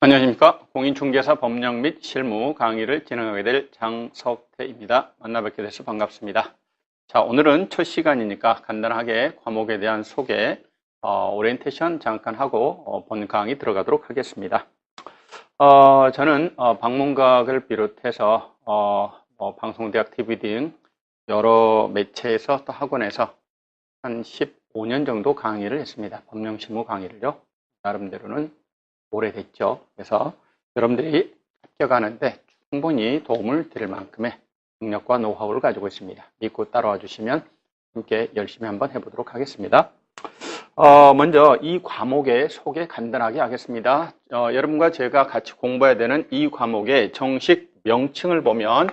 안녕하십니까. 공인중개사 법령 및 실무 강의를 진행하게 될 장석태입니다. 만나뵙게 돼서 반갑습니다. 자, 오늘은 첫 시간이니까 간단하게 과목에 대한 소개, 오리엔테이션 잠깐 하고 본 강의 들어가도록 하겠습니다. 저는 방문각을 비롯해서 방송대학 TV 등 여러 매체에서 또 학원에서 한 15년 정도 강의를 했습니다. 법령실무 강의를요. 나름대로는 오래됐죠. 그래서 여러분들이 합격하는데 충분히 도움을 드릴 만큼의 능력과 노하우를 가지고 있습니다. 믿고 따라와 주시면 함께 열심히 한번 해보도록 하겠습니다. 먼저 이 과목의 소개 간단하게 하겠습니다. 여러분과 제가 같이 공부해야 되는 이 과목의 정식 명칭을 보면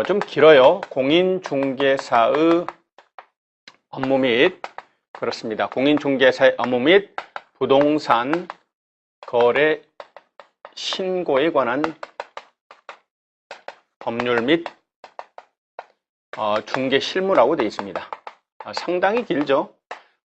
좀 길어요. 공인중개사의 업무 및 그렇습니다. 공인중개사의 업무 및 부동산 거래 신고에 관한 법률 및 중개 실무라고 되어 있습니다. 상당히 길죠.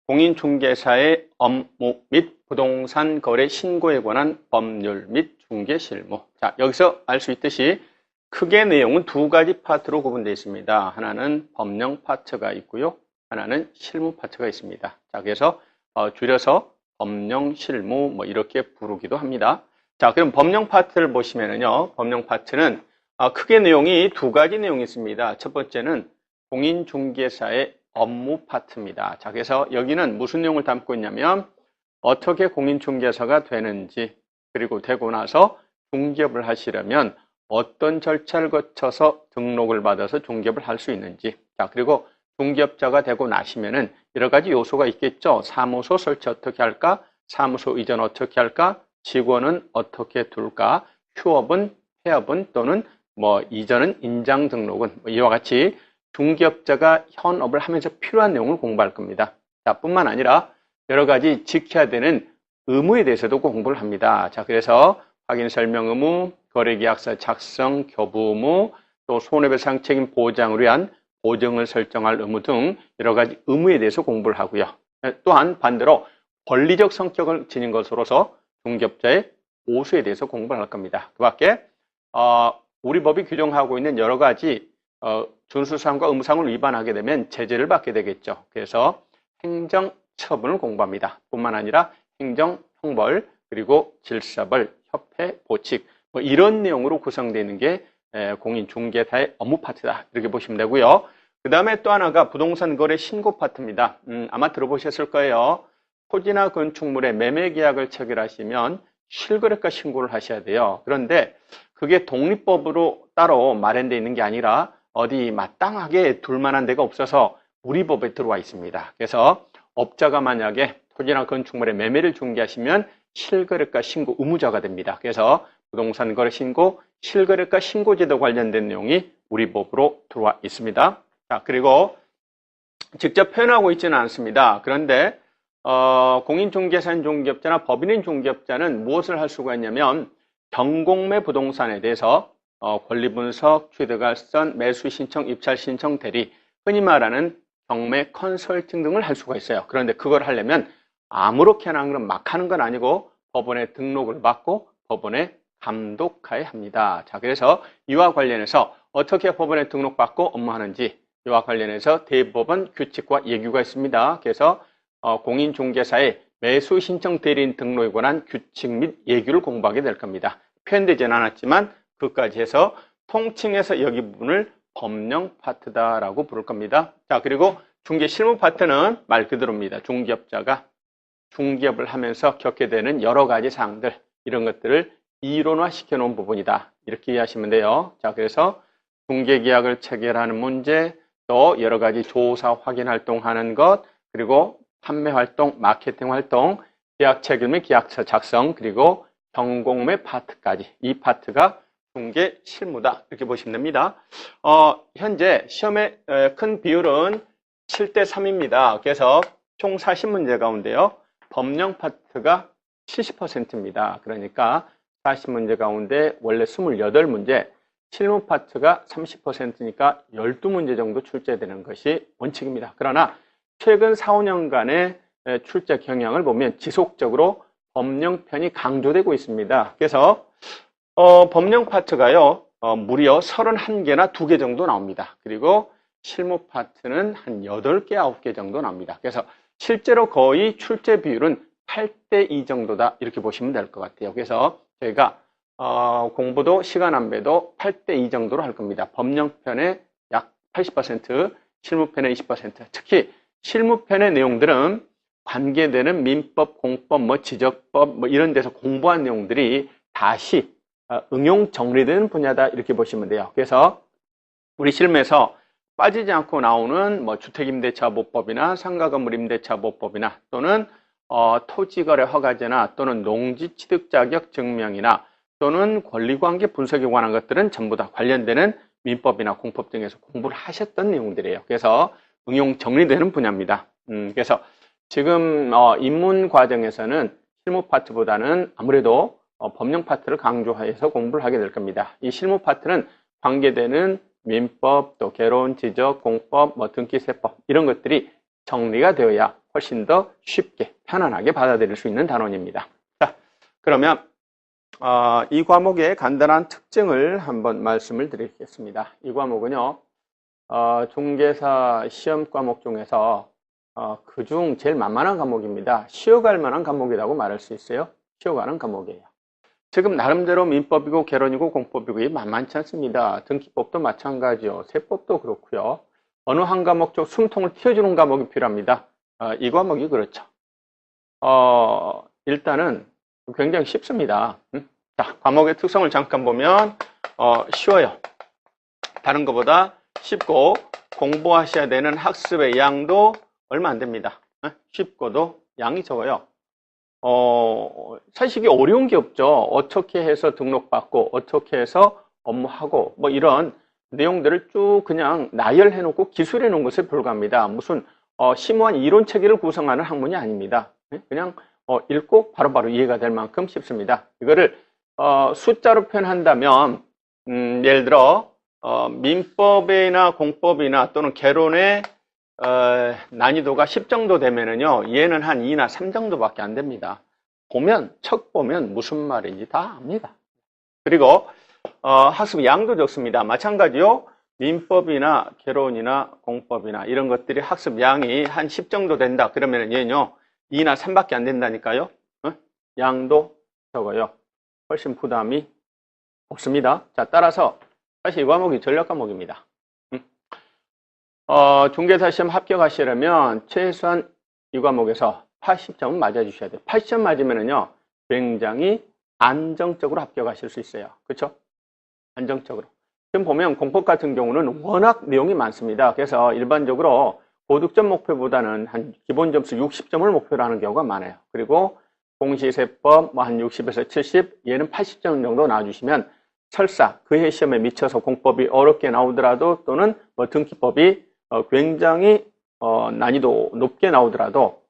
공인중개사의 업무 및 부동산 거래 신고에 관한 법률 및 중개 실무. 자, 여기서 알 수 있듯이 크게 내용은 두 가지 파트로 구분되어 있습니다. 하나는 법령 파트가 있고요. 하나는 실무 파트가 있습니다. 자, 그래서 줄여서 법령, 실무 이렇게 부르기도 합니다. 자, 그럼 법령 파트를 보시면은요. 법령 파트는 크게 내용이 두 가지 내용이 있습니다. 첫 번째는 공인중개사의 업무 파트입니다. 자, 그래서 여기는 무슨 내용을 담고 있냐면 어떻게 공인중개사가 되는지, 그리고 되고 나서 중개업을 하시려면 어떤 절차를 거쳐서 등록을 받아서 중개업을 할 수 있는지, 자, 그리고 중개업자가 되고 나시면은 여러 가지 요소가 있겠죠. 사무소 설치 어떻게 할까? 사무소 이전 어떻게 할까? 직원은 어떻게 둘까? 휴업은, 폐업은 또는 이전은 인장 등록은 이와 같이 중개업자가 현업을 하면서 필요한 내용을 공부할 겁니다. 자, 뿐만 아니라 여러 가지 지켜야 되는 의무에 대해서도 공부를 합니다. 자, 그래서 확인 설명 의무, 거래계약서 작성, 교부 의무, 또 손해배상 책임 보장을 위한 보증을 설정할 의무 등 여러 가지 의무에 대해서 공부를 하고요. 또한 반대로 권리적 성격을 지닌 것으로서 중개업자의 보수에 대해서 공부를 할 겁니다. 그 밖에 우리 법이 규정하고 있는 여러 가지 준수사항과 의무사항을 위반하게 되면 제재를 받게 되겠죠. 그래서 행정처분을 공부합니다. 뿐만 아니라 행정형벌, 그리고 질서벌, 협회, 보칙 이런 내용으로 구성되어 있는 게 공인중개사의 업무 파트다. 이렇게 보시면 되고요. 그 다음에 또 하나가 부동산 거래 신고 파트입니다. 아마 들어보셨을 거예요. 토지나 건축물의 매매 계약을 체결하시면 실거래가 신고를 하셔야 돼요. 그런데 그게 독립법으로 따로 마련되어 있는 게 아니라 어디 마땅하게 둘 만한 데가 없어서 우리 법에 들어와 있습니다. 그래서 업자가 만약에 토지나 건축물의 매매를 중개하시면 실거래가 신고 의무자가 됩니다. 그래서 부동산 거래 신고, 실거래가 신고제도 관련된 내용이 우리 법으로 들어와 있습니다. 자, 그리고 직접 표현하고 있지는 않습니다. 그런데 공인중개사인 중개업자나 법인인 중개업자는 무엇을 할 수가 있냐면 경공매 부동산에 대해서 권리분석, 취득알선, 매수신청, 입찰신청, 대리, 흔히 말하는 경매 컨설팅 등을 할 수가 있어요. 그런데 그걸 하려면 아무렇게나 막 하는 건 아니고 법원에 등록을 받고 법원에 감독하여야 합니다. 자, 그래서 이와 관련해서 어떻게 법원에 등록받고 업무하는지 이와 관련해서 대법원 규칙과 예규가 있습니다. 그래서 공인중개사의 매수신청 대리인 등록에 관한 규칙 및 예규를 공부하게 될 겁니다. 표현되지는 않았지만 그까지 해서 통칭해서 여기 부분을 법령 파트다라고 부를 겁니다. 자, 그리고 중개 실무 파트는 말 그대로입니다. 중개업자가 중개업을 하면서 겪게 되는 여러 가지 사항들, 이런 것들을 이론화 시켜놓은 부분이다. 이렇게 이해하시면 돼요. 자, 그래서 중개계약을 체결하는 문제, 또 여러 가지 조사 확인 활동하는 것, 그리고 판매 활동, 마케팅 활동, 계약 체결 및 계약서 작성, 그리고 경공매 파트까지 이 파트가 중개 실무다. 이렇게 보시면 됩니다. 현재 시험의 큰 비율은 7대 3입니다. 그래서 총 40문제 가운데요. 법령 파트가 70%입니다. 그러니까 40문제 가운데 원래 28문제, 실무 파트가 30%니까 12문제 정도 출제되는 것이 원칙입니다. 그러나 최근 4, 5년간의 출제 경향을 보면 지속적으로 법령편이 강조되고 있습니다. 그래서 법령 파트가요, 무려 31개나 2개 정도 나옵니다. 그리고 실무 파트는 한 8개, 9개 정도 나옵니다. 그래서 실제로 거의 출제 비율은 8대2 정도다, 이렇게 보시면 될 것 같아요. 그래서 저희가 공부도 시간 안배도 8대2 정도로 할 겁니다. 법령편의 약 80%, 실무편의 20%. 특히 실무편의 내용들은 관계되는 민법, 공법, 지적법 이런 데서 공부한 내용들이 다시 응용 정리되는 분야다, 이렇게 보시면 돼요. 그래서 우리 실무에서 빠지지 않고 나오는 주택임대차보법이나 상가건물임대차보법이나 또는 토지거래 허가제나 또는 농지취득자격 증명이나 또는 권리관계 분석에 관한 것들은 전부 다 관련되는 민법이나 공법 등에서 공부를 하셨던 내용들이에요. 그래서 응용 정리되는 분야입니다. 그래서 지금 입문 과정에서는 실무 파트보다는 아무래도 법령 파트를 강조해서 공부를 하게 될 겁니다. 이 실무 파트는 관계되는 민법, 또 개론, 지적, 공법, 등기세법 이런 것들이 정리가 되어야 훨씬 더 쉽게 편안하게 받아들일 수 있는 단원입니다. 자, 그러면 이 과목의 간단한 특징을 한번 말씀을 드리겠습니다. 이 과목은요, 중개사 시험 과목 중에서 그중 제일 만만한 과목입니다. 쉬어갈 만한 과목이라고 말할 수 있어요. 쉬어가는 과목이에요. 지금 나름대로 민법이고 개론이고 공법이고 만만치 않습니다. 등기법도 마찬가지요. 세법도 그렇고요. 어느 한 과목 쪽 숨통을 틔워주는 과목이 필요합니다. 이 과목이 그렇죠. 일단은 굉장히 쉽습니다. 자, 과목의 특성을 잠깐 보면 쉬워요. 다른 것보다 쉽고 공부하셔야 되는 학습의 양도 얼마 안 됩니다. 쉽고도 양이 적어요. 사실 이게 어려운 게 없죠. 어떻게 해서 등록받고 어떻게 해서 업무하고 이런 내용들을 쭉 그냥 나열해 놓고 기술해 놓은 것에 불과합니다. 무슨 심오한 이론 체계를 구성하는 학문이 아닙니다. 그냥 읽고 바로바로 이해가 될 만큼 쉽습니다. 이거를 숫자로 표현한다면 예를 들어 민법이나 공법이나 또는 개론의 난이도가 10 정도 되면은요, 얘는 한 2나 3 정도밖에 안 됩니다. 척 보면 무슨 말인지 다 압니다. 그리고 학습 양도 적습니다. 마찬가지요. 민법이나 개론이나 공법이나 이런 것들이 학습 양이 한 10 정도 된다. 그러면 얘는요, 2나 3밖에 안 된다니까요. 양도 적어요. 훨씬 부담이 없습니다. 자, 따라서 사실 이 과목이 전략 과목입니다. 중개사 시험 합격하시려면 최소한 이 과목에서 80점은 맞아주셔야 돼요. 80점 맞으면은요, 굉장히 안정적으로 합격하실 수 있어요. 그렇죠? 안정적으로. 지금 보면 공법 같은 경우는 워낙 내용이 많습니다. 그래서 일반적으로 고득점 목표보다는 한 기본 점수 60점을 목표로 하는 경우가 많아요. 그리고 공시세법 한 60에서 70, 얘는 80점 정도 나와주시면 설사 그해 시험에 미쳐서 공법이 어렵게 나오더라도 또는 등기법이 굉장히 난이도 높게 나오더라도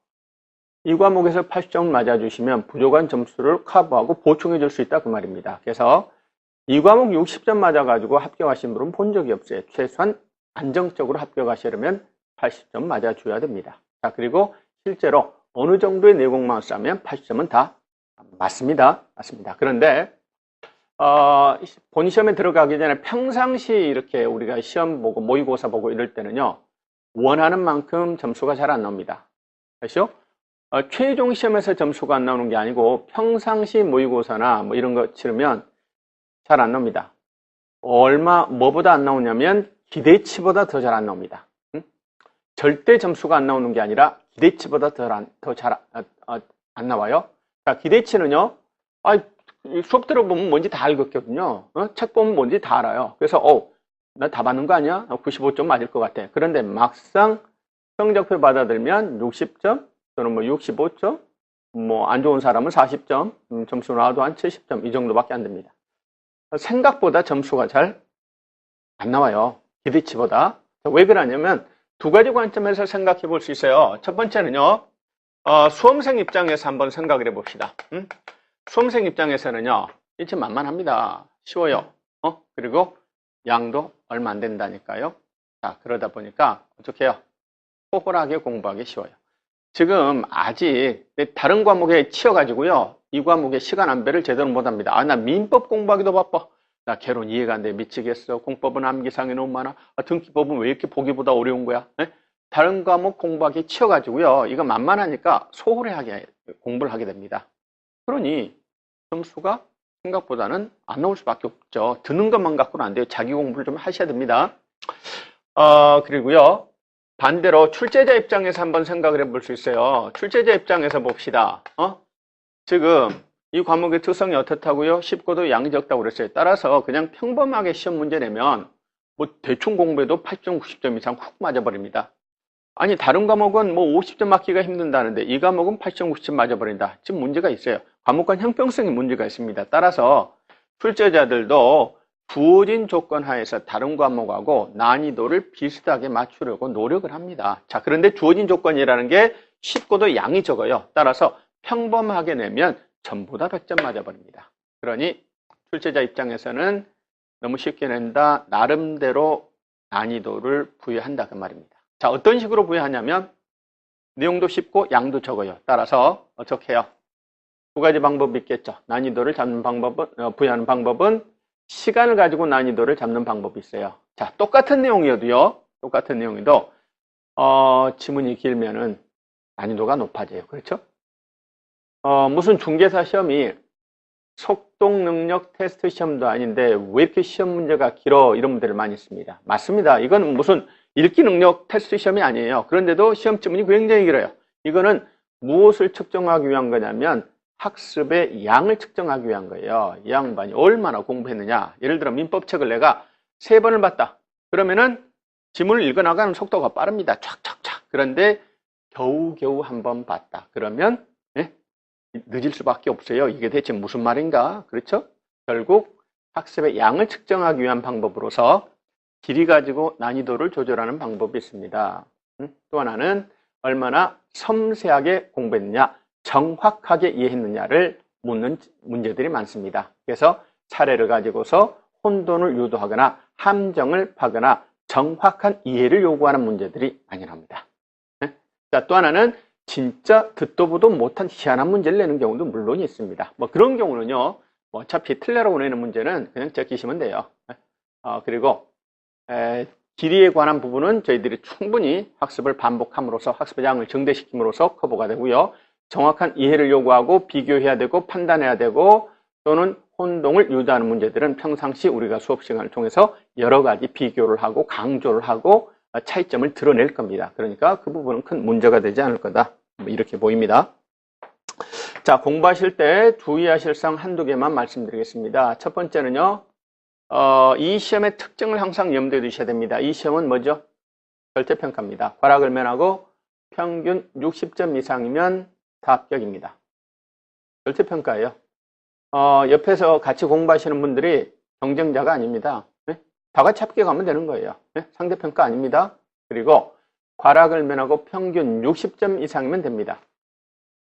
이 과목에서 80점을 맞아주시면 부족한 점수를 커버하고 보충해 줄 수 있다, 그 말입니다. 그래서 이 과목 60점 맞아가지고 합격하신 분은 본 적이 없어요. 최소한 안정적으로 합격하시려면 80점 맞아줘야 됩니다. 자, 그리고 실제로 어느 정도의 내공만 쌓으면 80점은 다 맞습니다. 그런데 본 시험에 들어가기 전에 평상시 이렇게 우리가 시험 보고 모의고사 보고 이럴 때는요, 원하는 만큼 점수가 잘 안 나옵니다. 그렇죠? 최종 시험에서 점수가 안 나오는 게 아니고 평상시 모의고사나 이런 거 치르면 잘 안 나옵니다. 뭐보다 안 나오냐면 기대치보다 더 잘 안 나옵니다. 절대 점수가 안 나오는 게 아니라 기대치보다 더 잘 안 나와요. 자, 기대치는요, 수업 들어보면 뭔지 다 알겠거든요. 책 보면 뭔지 다 알아요. 그래서 나 다 받는 거 아니야? 95점 맞을 것 같아. 그런데 막상 성적표 받아들면 60점 또는 65점, 안 좋은 사람은 40점, 점수 나와도 한 70점 이 정도밖에 안 됩니다. 생각보다 점수가 잘 안 나와요. 기대치보다. 왜 그러냐면 두 가지 관점에서 생각해 볼 수 있어요. 첫 번째는요, 수험생 입장에서 한번 생각을 해 봅시다. 수험생 입장에서는요, 일체 만만합니다. 쉬워요. 그리고 양도 얼마 안 된다니까요. 자, 그러다 보니까 어떻게 해요? 소홀하게 공부하기 쉬워요. 지금 아직 다른 과목에 치여가지고요. 이 과목의 시간 안배를 제대로 못합니다. 아, 나 민법 공부하기도 바빠. 나 개론 이해가 안 돼. 미치겠어. 공법은 암기상이 너무 많아. 아, 등기법은 왜 이렇게 보기보다 어려운 거야? 네? 다른 과목 공부하기 치여가지고요. 이거 만만하니까 소홀하게 공부를 하게 됩니다. 그러니 점수가 생각보다는 안 나올 수밖에 없죠. 드는 것만 갖고는 안 돼요. 자기 공부를 좀 하셔야 됩니다. 그리고요. 반대로 출제자 입장에서 한번 생각을 해볼 수 있어요. 출제자 입장에서 봅시다. 지금 이 과목의 특성이 어떻다고요? 쉽고도 양이 적다고 그랬어요. 따라서 그냥 평범하게 시험 문제 내면 뭐 대충 공부해도 80점, 90점 이상 훅 맞아버립니다. 아니 다른 과목은 뭐 50점 맞기가 힘든다는데 이 과목은 80점, 90점 맞아버린다. 지금 문제가 있어요. 과목 간 형평성에 문제가 있습니다. 따라서 출제자들도 주어진 조건 하에서 다른 과목하고 난이도를 비슷하게 맞추려고 노력을 합니다. 자, 그런데 주어진 조건이라는 게 쉽고도 양이 적어요. 따라서 평범하게 내면 전부 다 100점 맞아버립니다. 그러니 출제자 입장에서는 너무 쉽게 낸다. 나름대로 난이도를 부여한다 그 말입니다. 자, 어떤 식으로 부여하냐면 내용도 쉽고 양도 적어요. 따라서 어떻게 해요? 두 가지 방법이 있겠죠. 난이도를 잡는 방법은 부여하는 방법은 시간을 가지고 난이도를 잡는 방법이 있어요. 자, 똑같은 내용이어도요. 똑같은 내용이도 지문이 길면은 난이도가 높아져요. 그렇죠? 무슨 중개사 시험이 속독 능력 테스트 시험도 아닌데 왜 이렇게 시험 문제가 길어? 이런 문제를 많이 있습니다. 맞습니다. 이건 무슨 읽기 능력 테스트 시험이 아니에요. 그런데도 시험 지문이 굉장히 길어요. 이거는 무엇을 측정하기 위한 거냐면 학습의 양을 측정하기 위한 거예요. 이 양반이 얼마나 공부했느냐. 예를 들어 민법책을 내가 3번을 봤다. 그러면은 지문을 읽어나가는 속도가 빠릅니다. 촥촥촥. 그런데 겨우겨우 한 번 봤다. 그러면 늦을 수밖에 없어요. 이게 대체 무슨 말인가? 그렇죠? 결국 학습의 양을 측정하기 위한 방법으로서 길이 가지고 난이도를 조절하는 방법이 있습니다. 또 하나는 얼마나 섬세하게 공부했느냐, 정확하게 이해했느냐를 묻는 문제들이 많습니다. 그래서 사례를 가지고서 혼돈을 유도하거나 함정을 파거나 정확한 이해를 요구하는 문제들이 많이 나옵니다. 자, 또 하나는 진짜 듣도 보도 못한 희한한 문제를 내는 경우도 물론 있습니다. 뭐 그런 경우는요, 어차피 틀려라고 내는 문제는 그냥 적기시면 돼요. 그리고 길이에 관한 부분은 저희들이 충분히 학습을 반복함으로써 학습의 양을 증대시킴으로써 커버가 되고요. 정확한 이해를 요구하고 비교해야 되고 판단해야 되고 또는 혼동을 유도하는 문제들은 평상시 우리가 수업 시간을 통해서 여러 가지 비교를 하고 강조를 하고 차이점을 드러낼 겁니다. 그러니까 그 부분은 큰 문제가 되지 않을 거다. 이렇게 보입니다. 자, 공부하실 때 주의하실 사항 한두 개만 말씀드리겠습니다. 첫 번째는요. 이 시험의 특징을 항상 염두에 두셔야 됩니다. 이 시험은 뭐죠? 절대평가입니다. 과락을 면하고 평균 60점 이상이면 다 합격입니다. 절대평가예요. 옆에서 같이 공부하시는 분들이 경쟁자가 아닙니다. 다 같이 합격하면 되는 거예요. 상대평가 아닙니다. 그리고 과락을 면하고 평균 60점 이상이면 됩니다.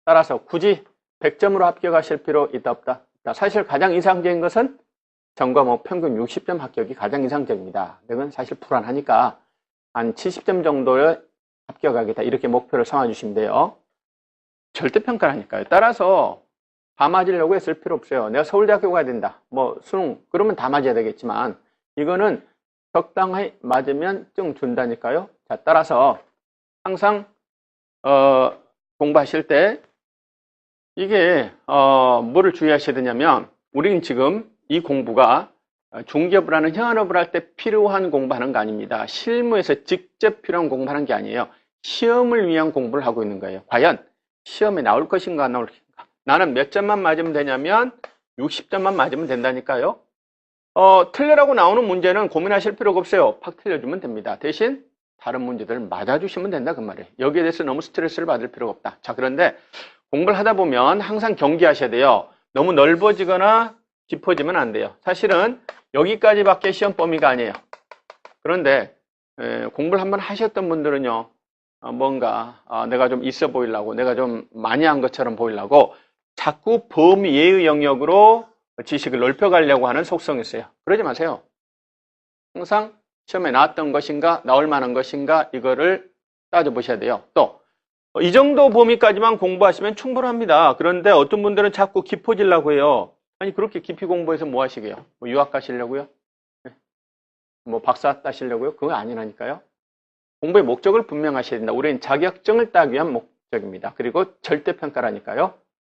따라서 굳이 100점으로 합격하실 필요 있다 없다. 사실 가장 이상적인 것은 전과목 평균 60점 합격이 가장 이상적입니다. 이건 사실 불안하니까 한 70점 정도에 합격하겠다 이렇게 목표를 삼아주시면 돼요. 절대평가라니까요. 따라서 다 맞으려고 했을 필요 없어요. 내가 서울대학교 가야 된다. 뭐 수능 그러면 다 맞아야 되겠지만 이거는 적당히 맞으면 증 준다니까요. 자, 따라서 항상 공부하실 때 이게 뭐를 주의하셔야 되냐면 우리는 지금 이 공부가 중개업을 하는 현업을 할 때 필요한 공부하는 거 아닙니다. 실무에서 직접 필요한 공부하는 게 아니에요. 시험을 위한 공부를 하고 있는 거예요. 과연 시험에 나올 것인가 안 나올 것인가. 나는 몇 점만 맞으면 되냐면 60점만 맞으면 된다니까요. 틀리라고 나오는 문제는 고민하실 필요가 없어요. 팍 틀려주면 됩니다. 대신 다른 문제들 맞아주시면 된다 그 말이에요. 여기에 대해서 너무 스트레스를 받을 필요가 없다. 자, 그런데 공부를 하다 보면 항상 경계하셔야 돼요. 너무 넓어지거나 깊어지면 안 돼요. 사실은 여기까지밖에 시험 범위가 아니에요. 그런데 공부를 한번 하셨던 분들은요. 뭔가 내가 좀 있어 보이려고 내가 좀 많이 한 것처럼 보이려고 자꾸 범위 예의 영역으로 지식을 넓혀가려고 하는 속성이 있어요. 그러지 마세요. 항상 시험에 나왔던 것인가 나올 만한 것인가 이거를 따져보셔야 돼요. 또 이 정도 범위까지만 공부하시면 충분합니다. 그런데 어떤 분들은 자꾸 깊어지려고 해요. 아니, 그렇게 깊이 공부해서 뭐 하시게요? 뭐 유학 가시려고요? 뭐 박사 따시려고요? 그거 아니라니까요. 공부의 목적을 분명하셔야 된다. 우리는 자격증을 따기 위한 목적입니다. 그리고 절대평가라니까요.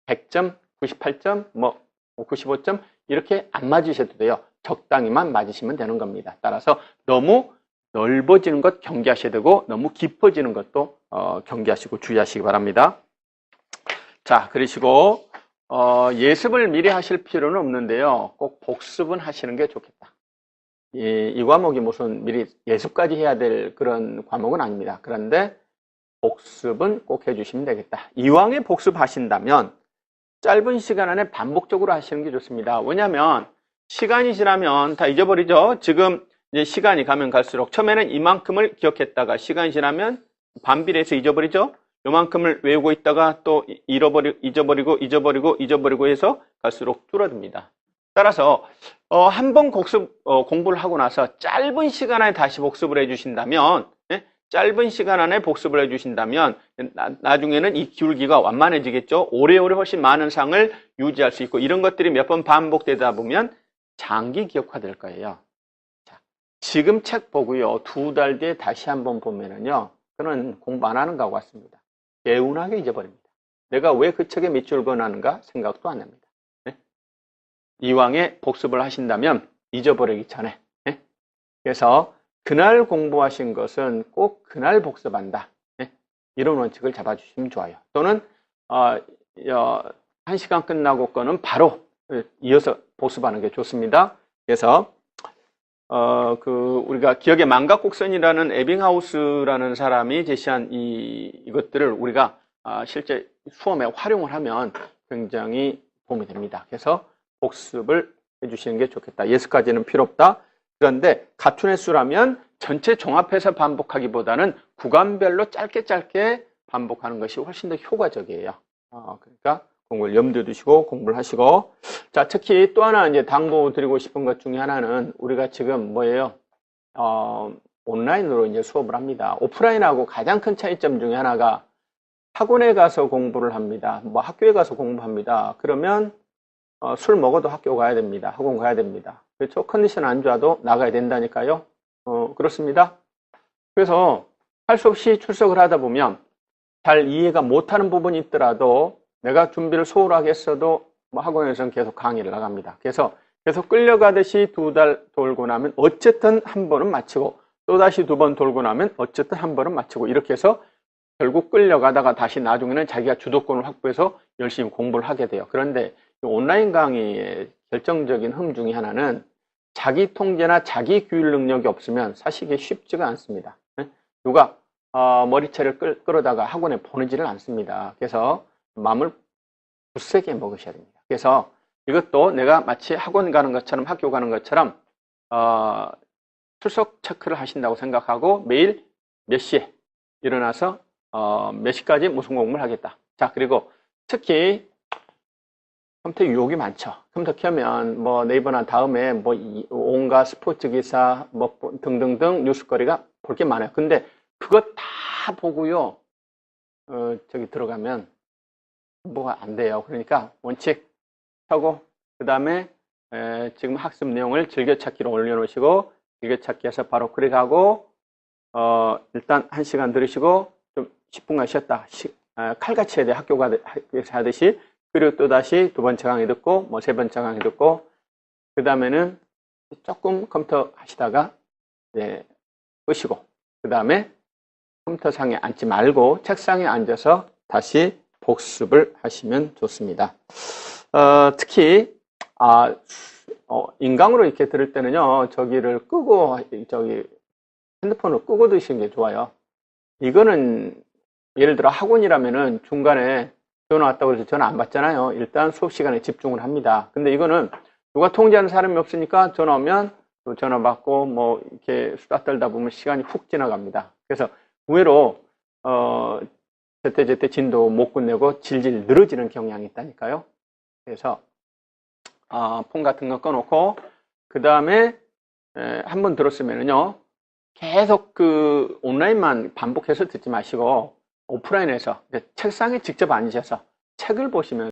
100점, 98점, 뭐 95점 이렇게 안 맞으셔도 돼요. 적당히만 맞으시면 되는 겁니다. 따라서 너무 넓어지는 것 경계하셔야 되고 너무 깊어지는 것도 경계하시고 주의하시기 바랍니다. 자, 그러시고 예습을 미리 하실 필요는 없는데요. 꼭 복습은 하시는 게 좋겠다. 이 과목이 무슨 미리 예습까지 해야 될 그런 과목은 아닙니다. 그런데 복습은 꼭 해주시면 되겠다. 이왕에 복습하신다면 짧은 시간 안에 반복적으로 하시는 게 좋습니다. 왜냐하면 시간이 지나면 다 잊어버리죠. 지금 이제 시간이 가면 갈수록 처음에는 이만큼을 기억했다가 시간이 지나면 반비례해서 잊어버리죠. 요만큼을 외우고 있다가 또 잊어버리고 해서 갈수록 줄어듭니다. 따라서 한 번 공부를 하고 나서 짧은 시간 안에 다시 복습을 해주신다면 짧은 시간 안에 복습을 해주신다면 나중에는 이 기울기가 완만해지겠죠. 오래오래 훨씬 많은 상을 유지할 수 있고 이런 것들이 몇 번 반복되다 보면 장기 기억화될 거예요. 자, 지금 책 보고요. 2달 뒤에 다시 한번 보면은요. 그는 공부 안 하는 것과 같습니다. 개운하게 잊어버립니다. 내가 왜 그 책에 밑줄 그어놨는가 생각도 안 합니다. 이왕에 복습을 하신다면 잊어버리기 전에. 그래서 그날 공부하신 것은 꼭 그날 복습한다. 이런 원칙을 잡아주시면 좋아요. 또는 1시간 끝나고 거는 바로 이어서 복습하는 게 좋습니다. 그래서 우리가 기억의 망각곡선이라는 에빙하우스라는 사람이 제시한 이것들을 우리가 실제 수험에 활용을 하면 굉장히 도움이 됩니다. 그래서 복습을 해주시는 게 좋겠다. 예습까지는 필요 없다. 그런데 같은 횟수라면 전체 종합해서 반복하기보다는 구간별로 짧게 반복하는 것이 훨씬 더 효과적이에요. 그러니까 공부를 염두에 두시고 공부를 하시고. 자, 특히 또 하나 이제 당부드리고 싶은 것 중에 하나는 우리가 지금 뭐예요? 온라인으로 이제 수업을 합니다. 오프라인하고 가장 큰 차이점 중에 하나가 학원에 가서 공부를 합니다. 뭐 학교에 가서 공부합니다. 그러면 술 먹어도 학교 가야 됩니다. 학원 가야 됩니다. 그렇죠? 컨디션 안 좋아도 나가야 된다니까요. 그렇습니다. 그래서 할 수 없이 출석을 하다 보면 잘 이해가 못하는 부분이 있더라도 내가 준비를 소홀하게 했어도 뭐 학원에서는 계속 강의를 나갑니다. 그래서 계속 끌려가듯이 2달 돌고 나면 어쨌든 한 번은 마치고 또다시 2번 돌고 나면 어쨌든 한 번은 마치고 이렇게 해서 결국 끌려가다가 다시 나중에는 자기가 주도권을 확보해서 열심히 공부를 하게 돼요. 그런데 온라인 강의의 결정적인 흠 중에 하나는 자기 통제나 자기 규율 능력이 없으면 사실 이게 쉽지가 않습니다. 누가 머리채를 끌어다가 학원에 보내지를 않습니다. 그래서 마음을 굳세게 먹으셔야 됩니다. 그래서 이것도 내가 마치 학원 가는 것처럼 학교 가는 것처럼 출석 체크를 하신다고 생각하고 매일 몇 시에 일어나서 몇 시까지 무슨 공부를 하겠다. 자, 그리고 특히 컴퓨터 유혹이 많죠. 컴퓨터 켜면 뭐 네이버나 다음에 뭐 온갖 스포츠 기사 뭐 등등등 뉴스거리가 볼 게 많아요. 근데 그거 다 보고요. 저기 들어가면 뭐가 안 돼요. 그러니까 원칙 켜고 그 다음에 지금 학습 내용을 즐겨찾기로 올려놓으시고 즐겨찾기해서 바로 클릭하고 일단 1시간 들으시고 좀 10분간 쉬었다. 칼같이 해야 돼. 학교에서 하듯이. 그리고 또 다시 2번째 강의 듣고 뭐 3번째 강의 듣고 그 다음에는 조금 컴퓨터 하시다가 끄시고 그 다음에 컴퓨터상에 앉지 말고 책상에 앉아서 다시 복습을 하시면 좋습니다. 특히 인강으로 이렇게 들을 때는요, 저기를 끄고 핸드폰을 끄고 드시는 게 좋아요. 이거는 예를 들어 학원이라면은 중간에 전화 왔다고 해서 전화 안 받잖아요. 일단 수업 시간에 집중을 합니다. 근데 이거는 누가 통제하는 사람이 없으니까 전화 오면 또 전화 받고 뭐 이렇게 수다 떨다 보면 시간이 훅 지나갑니다. 그래서 의외로 제때 진도 못 끝내고 질질 늘어지는 경향이 있다니까요. 그래서 폰 같은 거 꺼놓고 그 다음에 한 번 들었으면은요 계속 그 온라인만 반복해서 듣지 마시고 오프라인에서 책상에 직접 앉으셔서 책을 보시면